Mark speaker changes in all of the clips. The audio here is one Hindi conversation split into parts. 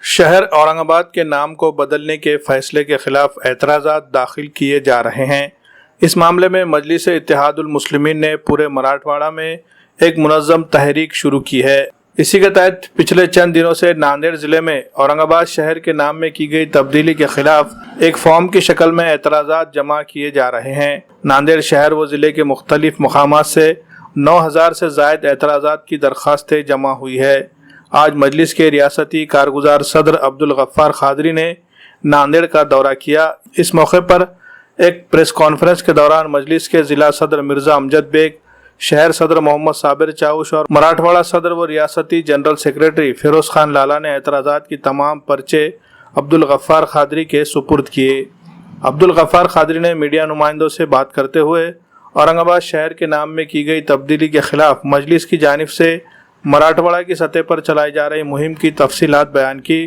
Speaker 1: शहर औरंगाबाद के नाम को बदलने के फैसले के खिलाफ एतराज़ात दाखिल किए जा रहे हैं। इस मामले में मजलिस-ए-इत्तेहादुल मुस्लिमीन ने पूरे मराठवाड़ा में एक मुनज़्ज़म तहरीक शुरू की है। इसी के तहत पिछले चंद दिनों से नांदेड़ ज़िले में औरंगाबाद शहर के नाम में की गई तब्दीली के खिलाफ एक फॉर्म की शक्ल में एतराज़ात जमा किए जा रहे हैं। नांदेड़ शहर व ज़िले के मुख्तलिफ मकामात से 9000 से ज़ायद एतराज़ात की दरख्वास्तें जमा हुई है। आज मजलिस के रियासती कारगुजार सदर अब्दुल गफ्फार खादरी ने नांदेड़ का दौरा किया। इस मौके पर एक प्रेस कॉन्फ्रेंस के दौरान मजलिस के ज़िला सदर मिर्ज़ा अमजद बेग, शहर सदर मोहम्मद साबिर चाउश और मराठवाड़ा सदर व रियासती जनरल सेक्रेटरी फिरोज़ खान लाला ने एतराज़ात की तमाम पर्चे अब्दुल गफ्फार खादरी के सुपुर्द किए। अब्दुल गफ्फार खादरी ने मीडिया नुमाइंदों से बात करते हुए औरंगाबाद शहर के नाम में की गई तब्दीली के खिलाफ मजलिस की जानिब से मराठवाड़ा की सतह पर चलाई जा रही मुहिम की तफसीलात बयान की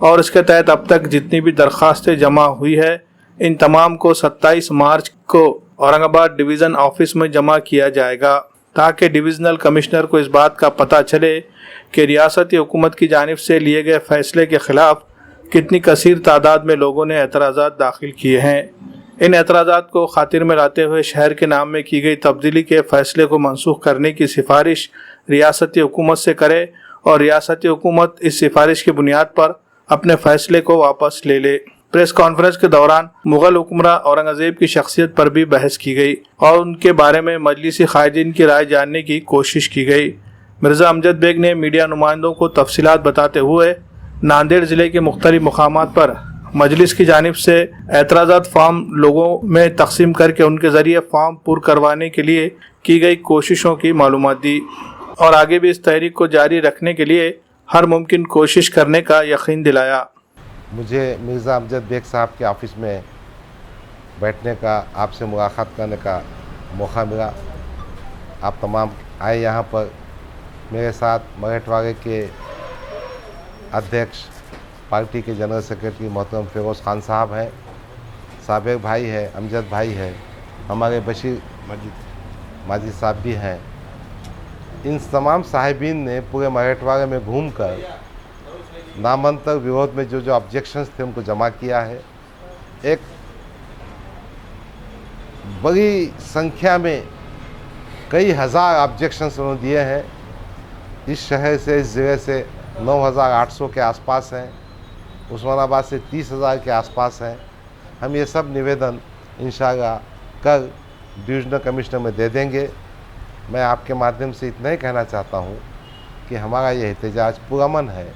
Speaker 1: और इसके तहत अब तक जितनी भी दरख्वास्तें जमा हुई है इन तमाम को 27 मार्च को औरंगाबाद डिवीज़न ऑफिस में जमा किया जाएगा, ताकि डिविज़नल कमिश्नर को इस बात का पता चले कि रियासती हुकूमत की जानिब से लिए गए फैसले के खिलाफ कितनी कसीर तादाद में लोगों ने एतराज़ात दाखिल किए हैं। इन एतराज़ात को खातिर में लाते हुए शहर के नाम में की गई तब्दीली के फैसले को मनसूख करने की सिफारिश रियासती हुकूमत से करे और रियासती हुकूमत इस सिफारिश की बुनियाद पर अपने फैसले को वापस ले ले। प्रेस कॉन्फ्रेंस के दौरान मुग़ल हुक्मरान औरंगज़ेब की शख्सियत पर भी बहस की गई और उनके बारे में मजलिसी क़ायदीन की राय जानने की कोशिश की गई। मिर्ज़ा अमजद बेग ने मीडिया नुमाइंदों को तफसीलात बताते हुए नांदेड़ ज़िले के मुख्तलिफ मकामात पर मजलिस की जानिब से एतराज़ात फार्म लोगों में तकसीम करके उनके ज़रिए फार्म पुर करवाने के लिए की गई कोशिशों की मालूमात दी और आगे भी इस तहरीक को जारी रखने के लिए हर मुमकिन कोशिश करने का यकीन दिलाया।
Speaker 2: मुझे मिर्ज़ा अमजद बेग साहब के ऑफ़िस में बैठने का, आपसे मुलाकात करने का मौका मिला। आप तमाम आए यहाँ पर। मेरे साथ मराठवाड़े के अध्यक्ष, पार्टी के जनरल सेक्रेटरी मोहतरम फिरोज़ खान साहब हैं, साबिर भाई है, अमजद भाई है, हमारे बशीर माजिद साहब भी हैं। इन तमाम साहिबीन ने पूरे मराठवाड़े में घूमकर नामांतर विरोध में जो ऑब्जेक्शंस थे उनको जमा किया है। एक बड़ी संख्या में कई हज़ार ऑब्जेक्शंस उन्होंने दिए हैं। इस शहर से, इस ज़िले से 9800 के आसपास हैं, उस्मानाबाद से 30,000 के आसपास हैं। हम ये सब निवेदन इंशाअल्लाह कल डिवीज़नल कमिश्नर में दे देंगे। मैं आपके माध्यम से इतना ही कहना चाहता हूँ कि हमारा ये एहतजाज पुरअमन है।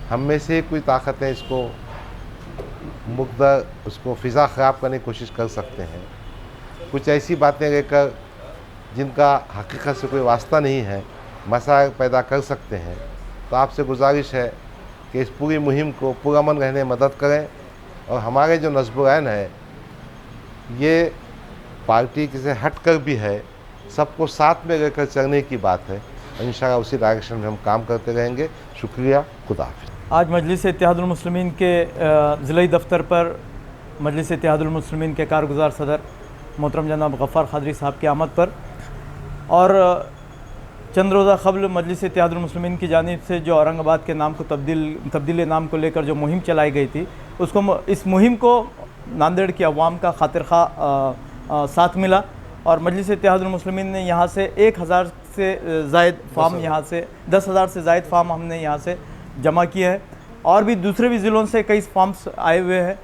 Speaker 2: हम में से कोई ताकतें इसको मुकद्दर, उसको फ़िज़ा ख़राब करने की कोशिश कर सकते हैं। कुछ ऐसी बातें लेकर जिनका हकीकत से कोई वास्ता नहीं है मसाइल पैदा कर सकते हैं। तो आपसे गुजारिश है कि इस पूरी मुहिम को पुरअमन रहने में मदद करें और हमारे जो नस्ब-ए-ऐन है ये पार्टी से हट कर भी है, सबको साथ में लेकर चलने की बात है। इंशाअल्लाह उसी डायरेक्शन में हम काम करते रहेंगे। शुक्रिया, खुदा हाफ़िज़।
Speaker 3: आज मजलिस-ए-इत्तेहादुल मुस्लिमीन के ज़िला दफ्तर पर मजलिस-ए-इत्तेहादुल मुस्लिमीन के कारगुजार सदर मोहतरम जनाब गफ्फार खादरी साहब की आमद पर और चंद रोज़ा क़ब्ल मजलिस-ए-इत्तेहादुल मुस्लिमीन की जानिब से जो औरंगाबाद के नाम को तब्दीली नाम को लेकर जो मुहिम चलाई गई थी, इस मुहिम को नांदेड़ की अवाम का खातिर साथ मिला और मजलिस-ए-इत्तेहादुल मुस्लिमीन ने यहाँ से 1000 से ज़ायद फार्म, यहाँ से 10,000 से ज़ायद फार्म हमने यहाँ से जमा किए हैं और भी दूसरे भी ज़िलों से कई फॉर्म्स आए हुए हैं।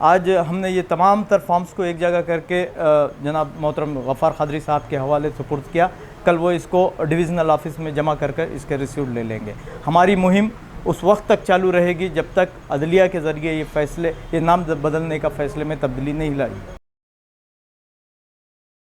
Speaker 3: आज हमने ये तमाम तर फॉर्म्स को एक जगह करके जनाब मोहतरम गफ्फार खादरी साहब के हवाले सुपुर्द किया। कल वो इसको डिविज़नल ऑफिस में जमा कर इसके रिसीव ले लेंगे। हमारी मुहिम उस वक्त तक चालू रहेगी जब तक अदलिया के ज़रिए ये नाम बदलने का फ़ैसले में तब्दीली नहीं लाई।